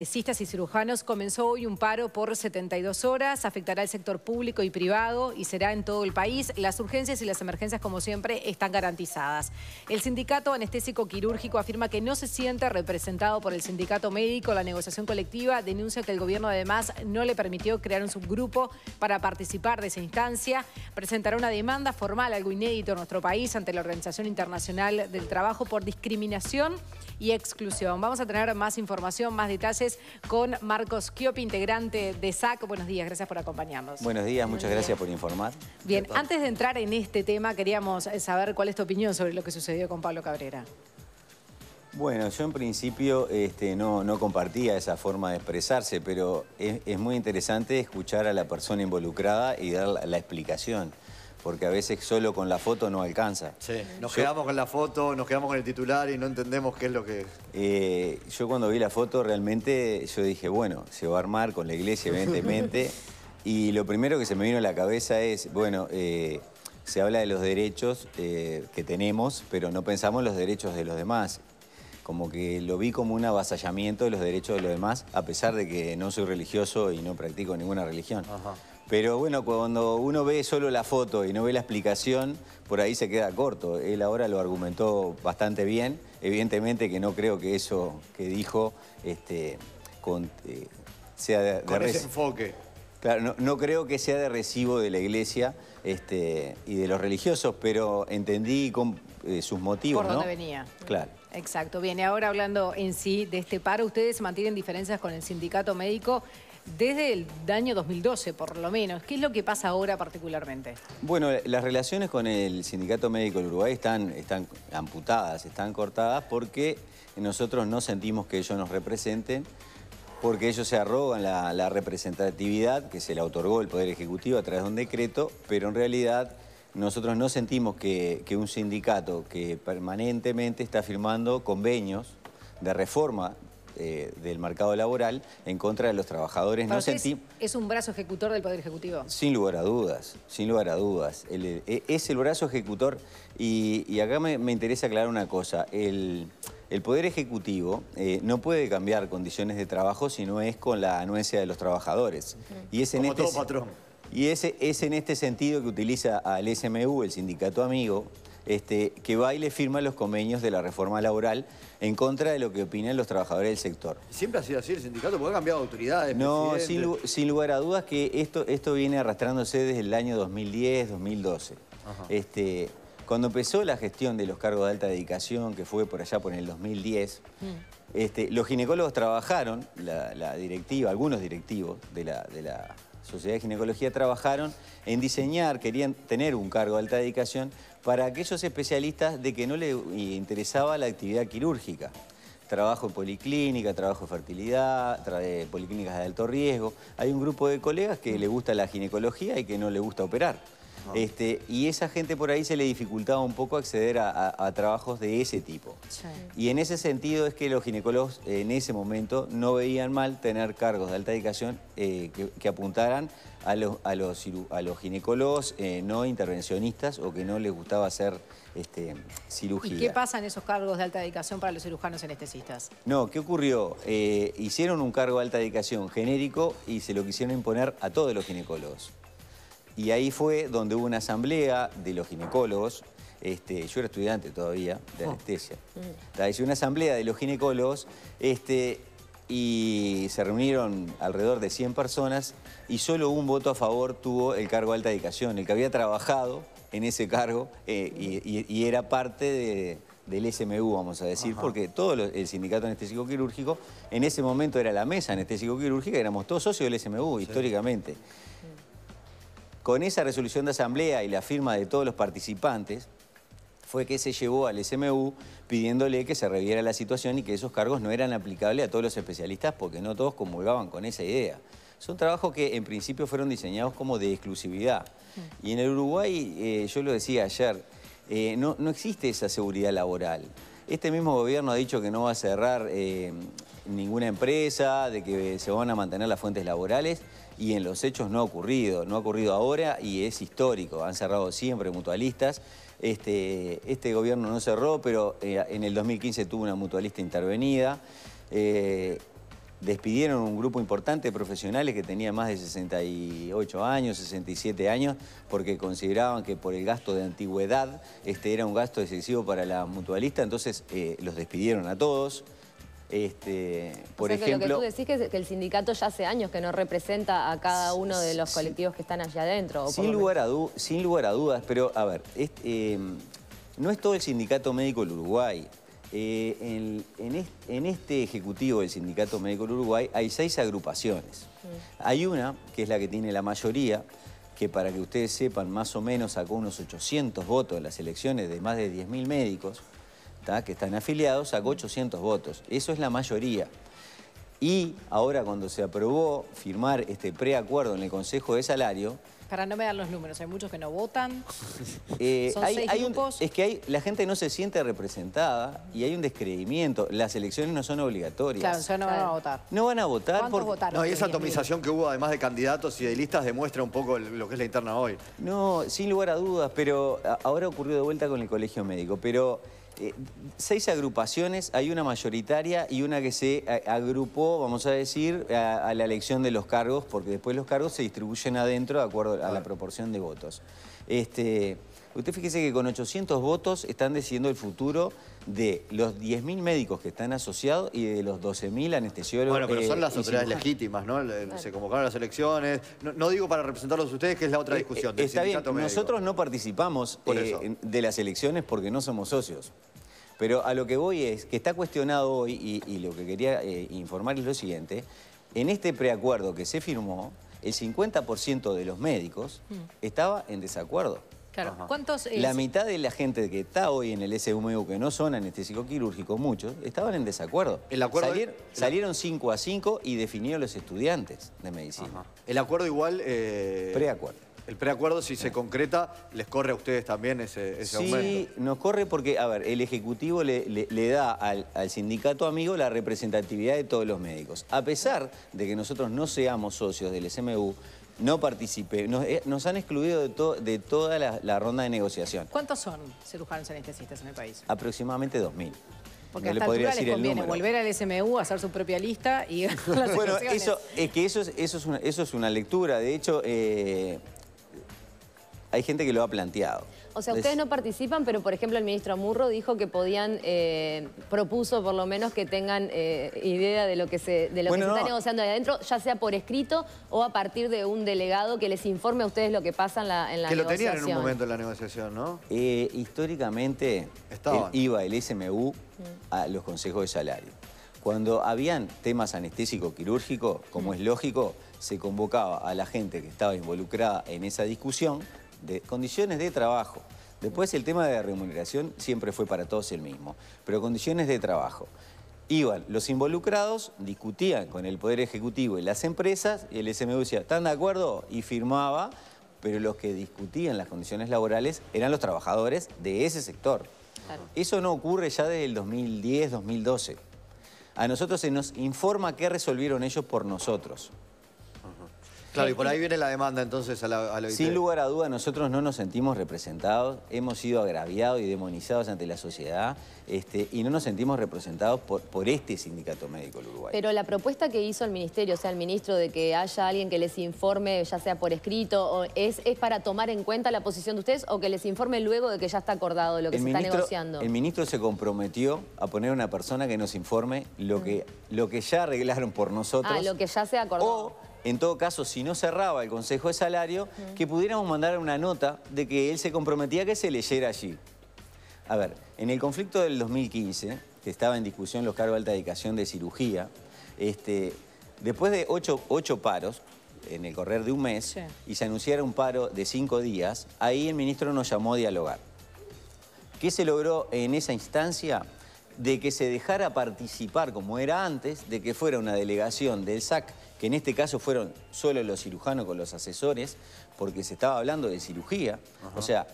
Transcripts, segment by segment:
Anestesistas y cirujanos comenzó hoy un paro por 72 horas, afectará al sector público y privado y será en todo el país. Las urgencias y las emergencias, como siempre, están garantizadas. El sindicato anestésico quirúrgico afirma que no se siente representado por el sindicato médico. La negociación colectiva denuncia que el gobierno además no le permitió crear un subgrupo para participar de esa instancia. Presentará una demanda formal, algo inédito en nuestro país, ante la Organización Internacional del Trabajo por discriminación y exclusión. Vamos a tener más información, más detalles con Marcos Chiopi, integrante de SAC. Buenos días, gracias por acompañarnos. Buenos días, muchas gracias por informar. Bien, antes de entrar en este tema, queríamos saber cuál es tu opinión sobre lo que sucedió con Pablo Cabrera. Bueno, yo en principio no compartía esa forma de expresarse, pero es muy interesante escuchar a la persona involucrada y dar la explicación. Porque a veces solo con la foto no alcanza. Sí, nos quedamos con la foto, nos quedamos con el titular y no entendemos qué es lo que... Yo cuando vi la foto realmente yo dije, bueno, se va a armar con la iglesia evidentemente. Y lo primero que se me vino a la cabeza es, bueno, se habla de los derechos que tenemos, pero no pensamos en los derechos de los demás. Como que lo vi como un avasallamiento de los derechos de los demás, a pesar de que no soy religioso y no practico ninguna religión. Ajá. Pero bueno, cuando uno ve solo la foto y no ve la explicación, por ahí se queda corto. Él ahora lo argumentó bastante bien. Evidentemente que no creo que eso que dijo sea de con ese enfoque. Claro, no creo que sea de recibo de la iglesia y de los religiosos, pero entendí sus motivos, ¿no? Por dónde venía. Claro. Exacto. Bien, y ahora hablando en sí de este paro, ustedes mantienen diferencias con el sindicato médico desde el año 2012, por lo menos. ¿Qué es lo que pasa ahora particularmente? Bueno, las relaciones con el Sindicato Médico del Uruguay están amputadas, están cortadas porque nosotros no sentimos que ellos nos representen, porque ellos se arrogan la representatividad que se le otorgó el Poder Ejecutivo a través de un decreto, pero en realidad nosotros no sentimos que un sindicato que permanentemente está firmando convenios de reforma del mercado laboral en contra de los trabajadores. No ¿Es un brazo ejecutor del Poder Ejecutivo? Sin lugar a dudas, sin lugar a dudas. Es el brazo ejecutor y acá me interesa aclarar una cosa. El Poder Ejecutivo no puede cambiar condiciones de trabajo si no es con la anuencia de los trabajadores. Y es como todo patrón. Y es en este sentido que utiliza al SMU, el sindicato amigo, que va y le firma los convenios de la reforma laboral en contra de lo que opinan los trabajadores del sector. ¿Siempre ha sido así el sindicato? ¿Porque ha cambiado de autoridades? No, sin lugar a dudas que esto viene arrastrándose desde el año 2010, 2012. Cuando empezó la gestión de los cargos de alta dedicación, que fue por allá por el 2010, los ginecólogos trabajaron, la directiva, algunos directivos de la Sociedad de Ginecología trabajaron en diseñar, querían tener un cargo de alta dedicación para aquellos especialistas de que no les interesaba la actividad quirúrgica. Trabajo en policlínica, trabajo en fertilidad, policlínicas de alto riesgo. Hay un grupo de colegas que le gusta la ginecología y que no le gusta operar. Y esa gente por ahí se le dificultaba un poco acceder a trabajos de ese tipo. Sí. Y en ese sentido es que los ginecólogos en ese momento no veían mal tener cargos de alta dedicación que apuntaran a los ginecólogos no intervencionistas o que no les gustaba hacer cirugía. ¿Y qué pasa en esos cargos de alta dedicación para los cirujanos anestesistas? No, ¿qué ocurrió? Hicieron un cargo de alta dedicación genérico y se lo quisieron imponer a todos los ginecólogos. Y ahí fue donde hubo una asamblea de los ginecólogos. Yo era estudiante todavía de anestesia. Hice una asamblea de los ginecólogos y se reunieron alrededor de 100 personas y solo un voto a favor tuvo el cargo de alta dedicación, el que había trabajado en ese cargo y era parte del SMU, vamos a decir, porque todo el sindicato anestésico quirúrgico en ese momento era la mesa anestésico quirúrgica, éramos todos socios del SMU, históricamente. Con esa resolución de asamblea y la firma de todos los participantes, fue que se llevó al SMU pidiéndole que se reviera la situación y que esos cargos no eran aplicables a todos los especialistas porque no todos comulgaban con esa idea. Son trabajos que en principio fueron diseñados como de exclusividad. Y en el Uruguay, yo lo decía ayer, no existe esa seguridad laboral. Este mismo gobierno ha dicho que no va a cerrar ninguna empresa, de que se van a mantener las fuentes laborales y en los hechos no ha ocurrido ahora y es histórico. Han cerrado siempre mutualistas. Este gobierno no cerró, pero en el 2015 tuvo una mutualista intervenida. despidieron un grupo importante de profesionales que tenían más de 68 años, 67 años, porque consideraban que por el gasto de antigüedad era un gasto excesivo para la mutualista, entonces los despidieron a todos. Por ejemplo, que lo que tú decís es que el sindicato ya hace años que no representa a cada uno de los colectivos que están allá adentro. Sin lugar a dudas, pero a ver, no es todo el sindicato médico del Uruguay. En este ejecutivo del Sindicato Médico del Uruguay hay 6 agrupaciones. Hay una, que es la que tiene la mayoría, que para que ustedes sepan, más o menos sacó unos 800 votos en las elecciones de más de 10.000 médicos, que están afiliados, sacó 800 votos. Eso es la mayoría. Y ahora cuando se aprobó firmar este preacuerdo en el Consejo de Salario... Para no me dar los números, hay muchos que no votan. Son 6 grupos. Es que la gente no se siente representada y hay un descreimiento. Las elecciones no son obligatorias. Claro, ya no van a votar. No van a votar ¿Cuántos votaron? No, y esa atomización que hubo, además de candidatos y de listas, demuestra un poco lo que es la interna hoy. No, sin lugar a dudas, pero ahora ocurrió de vuelta con el colegio médico. Pero 6 agrupaciones, hay una mayoritaria y una que se agrupó, vamos a decir, a la elección de los cargos, porque después los cargos se distribuyen adentro de acuerdo a la proporción de votos. Usted fíjese que con 800 votos están decidiendo el futuro de los 10.000 médicos que están asociados y de los 12.000 anestesiólogos. Bueno, pero son las autoridades legítimas, ¿no? Se convocaron las elecciones. No digo para representarlos a ustedes, que es la otra discusión. Está bien, nosotros no participamos de las elecciones porque no somos socios. Pero a lo que voy es que está cuestionado hoy, y lo que quería informar es lo siguiente, en este preacuerdo que se firmó, el 50% de los médicos estaba en desacuerdo. Claro. ¿Cuántos? La mitad de la gente que está hoy en el SMU, que no son anestésicos-quirúrgicos, muchos, estaban en desacuerdo. El acuerdo salieron 5-5 y definieron los estudiantes de medicina. Ajá. El acuerdo igual... Preacuerdo. El preacuerdo, si se concreta, ¿les corre a ustedes también ese aumento? Sí, nos corre porque, a ver, el Ejecutivo le da al sindicato amigo la representatividad de todos los médicos. A pesar de que nosotros no seamos socios del SMU, no participé, nos han excluido de toda la ronda de negociación. ¿Cuántos son cirujanos anestesistas en el país? Aproximadamente 2.000. Porque no a esta altura les conviene volver al SMU, hacer su propia lista y... Bueno, eso es una lectura. De hecho, hay gente que lo ha planteado. O sea, ustedes no participan, pero por ejemplo el ministro Amurro dijo que podían, propuso por lo menos que tengan idea de lo que se está negociando ahí adentro, ya sea por escrito o a partir de un delegado que les informe a ustedes lo que pasa en la negociación. Que lo tenían en un momento en la negociación, ¿no? Históricamente iba el SMU a los consejos de salario. Cuando habían temas anestésico-quirúrgico, como es lógico, se convocaba a la gente que estaba involucrada en esa discusión de condiciones de trabajo. Después el tema de remuneración siempre fue para todos el mismo, pero condiciones de trabajo. Iban los involucrados, discutían con el Poder Ejecutivo y las empresas, y el SMU decía, ¿están de acuerdo? Y firmaba, pero los que discutían las condiciones laborales eran los trabajadores de ese sector. Claro. Eso no ocurre ya desde el 2010, 2012. A nosotros se nos informa qué resolvieron ellos por nosotros. Claro, y por ahí viene la demanda entonces a la OIT. Sin lugar a duda, nosotros no nos sentimos representados, hemos sido agraviados y demonizados ante la sociedad y no nos sentimos representados por este sindicato médico del Uruguay. Pero la propuesta que hizo el ministerio, o sea, el ministro, de que haya alguien que les informe, ya sea por escrito, ¿es para tomar en cuenta la posición de ustedes o que les informe luego de que ya está acordado lo que se está negociando? El ministro se comprometió a poner una persona que nos informe lo que ya arreglaron por nosotros. Ah, lo que ya se acordó. En todo caso, si no cerraba el Consejo de Salario, que pudiéramos mandar una nota de que él se comprometía a que se leyera allí. A ver, en el conflicto del 2015, que estaba en discusión los cargos de alta dedicación de cirugía, después de 8 paros, en el correr de un mes, y se anunciara un paro de 5 días, ahí el ministro nos llamó a dialogar. ¿Qué se logró en esa instancia? De que se dejara participar, como era antes, de que fuera una delegación del SAC, que en este caso fueron solo los cirujanos con los asesores, porque se estaba hablando de cirugía. O sea,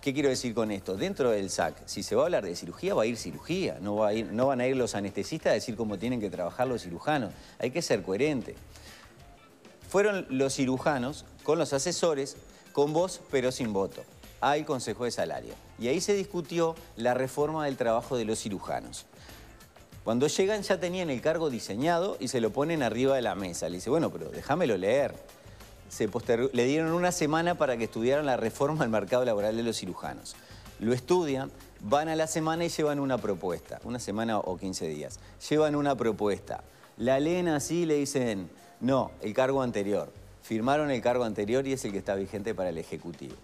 ¿qué quiero decir con esto? Dentro del SAC, si se va a hablar de cirugía, va a ir cirugía. No van a ir los anestesistas a decir cómo tienen que trabajar los cirujanos. Hay que ser coherente. Fueron los cirujanos con los asesores, con voz pero sin voto, al Consejo de Salario. Y ahí se discutió la reforma del trabajo de los cirujanos. Cuando llegan ya tenían el cargo diseñado y se lo ponen arriba de la mesa. Le dice, bueno, pero déjamelo leer. Le dieron una semana para que estudiaran la reforma al mercado laboral de los cirujanos. Lo estudian, van a la semana y llevan una propuesta. Una semana o 15 días. Llevan una propuesta. La leen así y le dicen, no, el cargo anterior. Firmaron el cargo anterior y es el que está vigente para el Ejecutivo.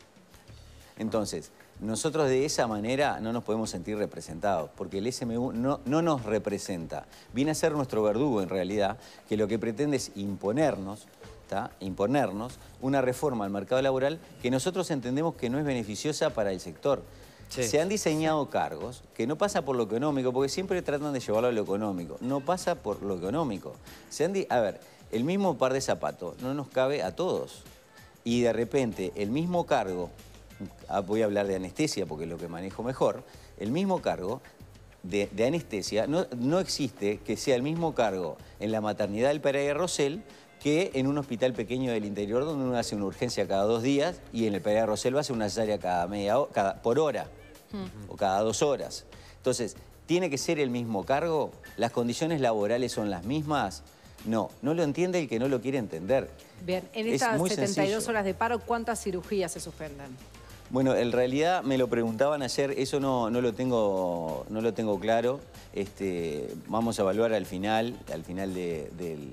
Entonces, nosotros de esa manera no nos podemos sentir representados, porque el SMU no nos representa. Viene a ser nuestro verdugo en realidad, que lo que pretende es imponernos una reforma al mercado laboral que nosotros entendemos que no es beneficiosa para el sector. Sí. Se han diseñado cargos que no pasa por lo económico, porque siempre tratan de llevarlo a lo económico. No pasa por lo económico. A ver, el mismo par de zapatos no nos cabe a todos. Y de repente el mismo cargo, voy a hablar de anestesia porque es lo que manejo mejor, el mismo cargo de anestesia no existe que sea el mismo cargo en la maternidad del Pereira Rosell que en un hospital pequeño del interior donde uno hace una urgencia cada 2 días y en el Pereira Rosell va a hacer una cesárea por hora o cada 2 horas. Entonces, ¿tiene que ser el mismo cargo? ¿Las condiciones laborales son las mismas? No lo entiende el que no lo quiere entender. Bien, en estas 72 horas de paro, ¿cuántas cirugías se suspenden? Bueno, en realidad me lo preguntaban ayer, eso no lo tengo claro. Vamos a evaluar al final de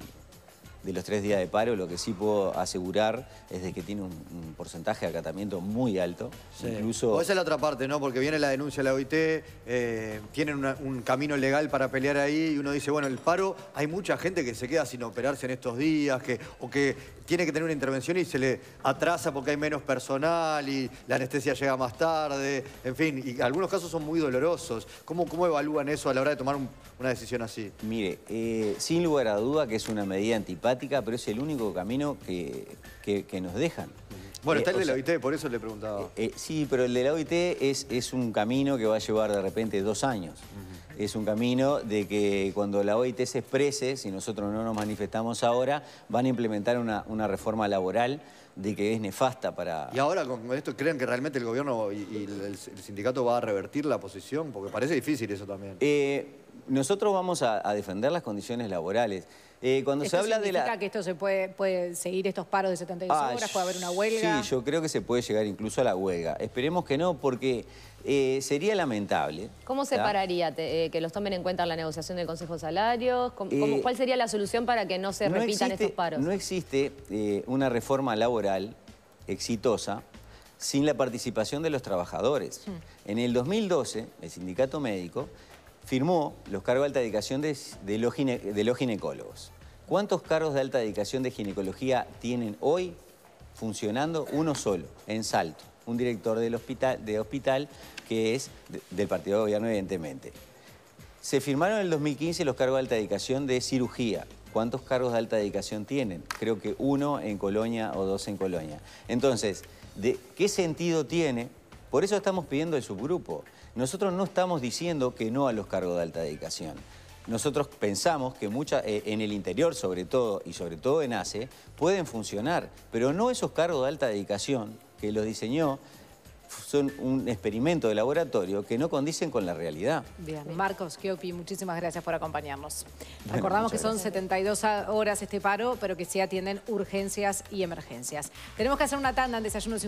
los 3 días de paro. Lo que sí puedo asegurar es de que tiene un porcentaje de acatamiento muy alto. Sí. Incluso... Esa es la otra parte, ¿no? Porque viene la denuncia de la OIT, tienen un camino legal para pelear ahí y uno dice, bueno, el paro, hay mucha gente que se queda sin operarse en estos días, o que tiene que tener una intervención y se le atrasa porque hay menos personal y la anestesia llega más tarde, en fin, y algunos casos son muy dolorosos. ¿Cómo evalúan eso a la hora de tomar una decisión así? Mire, sin lugar a duda que es una medida antipática, pero es el único camino que nos dejan. Bueno, está el de la OIT, por eso le preguntaba. Sí, pero el de la OIT es un camino que va a llevar de repente 2 años. Es un camino de que cuando la OIT se exprese, si nosotros no nos manifestamos ahora, van a implementar una reforma laboral de que es nefasta para... ¿Y ahora con esto creen que realmente el gobierno y el sindicato va a revertir la posición? Porque parece difícil eso también. Nosotros vamos a defender las condiciones laborales. Cuando se habla de ¿Significa que esto se puede seguir estos paros de 72 horas? ¿Puede haber una huelga? Sí, yo creo que se puede llegar incluso a la huelga. Esperemos que no, porque sería lamentable. ¿Cómo separaría que los tomen en cuenta en la negociación del Consejo de Salarios? ¿Cuál sería la solución para que no se repitan estos paros? No existe una reforma laboral exitosa sin la participación de los trabajadores. En el 2012, el sindicato médico firmó los cargos de alta dedicación de los ginecólogos. ¿Cuántos cargos de alta dedicación de ginecología tienen hoy funcionando? Uno solo, en Salto. Un director de hospital que es del partido de gobierno, evidentemente. Se firmaron en el 2015 los cargos de alta dedicación de cirugía. ¿Cuántos cargos de alta dedicación tienen? Creo que 1 en Colonia o 2 en Colonia. Entonces, ¿qué sentido tiene? Por eso estamos pidiendo el subgrupo. Nosotros no estamos diciendo que no a los cargos de alta dedicación. Nosotros pensamos que en el interior sobre todo, y sobre todo en ACE, pueden funcionar, pero no esos cargos de alta dedicación que los diseñó, son un experimento de laboratorio que no condicen con la realidad. Bien, Marcos Chioppi, muchísimas gracias por acompañarnos. Recordamos que son 72 horas este paro, pero que sí atienden urgencias y emergencias. Tenemos que hacer una tanda en Desayunos